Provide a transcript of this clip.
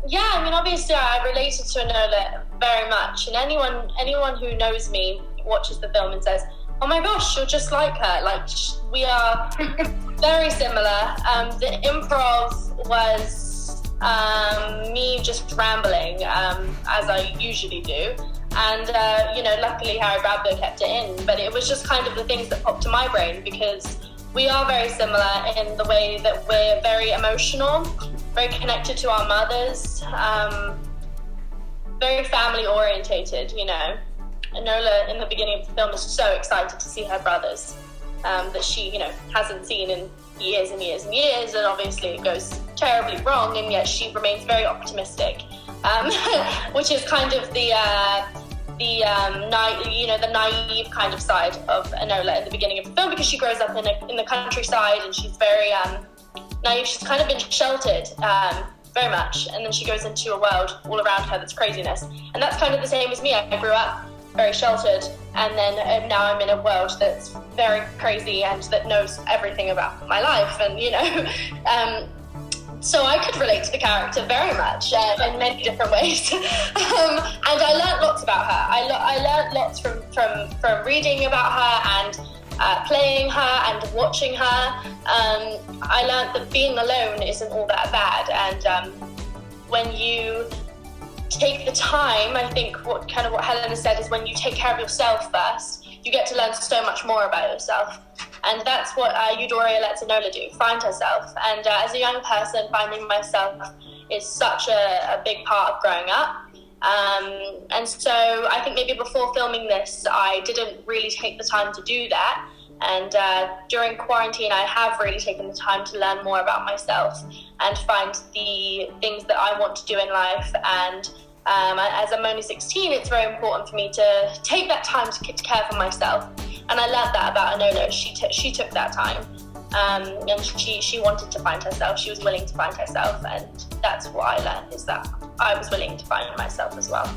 Yeah, I mean, obviously I related to Enola very much, and anyone who knows me watches the film and says, oh my gosh, you're just like her. Like, we are very similar. The improv was me just rambling, as I usually do. And, luckily Harry Bradbury kept it in, but it was just kind of the things that popped to my brain, because we are very similar in the way that we're very emotional, very connected to our mothers, very family orientated, Enola, in the beginning of the film, is so excited to see her brothers that she, hasn't seen in years and years and years, and obviously it goes terribly wrong, and yet she remains very optimistic, which is kind of the naive kind of side of Enola in the beginning of the film, because she grows up in the countryside and she's very naive. She's kind of been sheltered very much, and then she goes into a world all around her that's craziness, and that's kind of the same as me. I grew up very sheltered, and then now I'm in a world that's very crazy and that knows everything about my life, and so I could relate to the character very much in many different ways. And I learned lots about her. I learned lots from reading about her and playing her and watching her. I learned that being alone isn't all that bad, and when you take the time, I think what Helena said is, when you take care of yourself first, you get to learn so much more about yourself. And that's what Eudora lets Enola do, find herself. And as a young person, finding myself is such a big part of growing up. And so I think maybe before filming this, I didn't really take the time to do that. And during quarantine, I have really taken the time to learn more about myself and find the things that I want to do in life. And as I'm only 16, it's very important for me to take that time to care for myself. And I learned that about Enola. She took that time, and she wanted to find herself. She was willing to find herself, and that's what I learned, is that I was willing to find myself as well.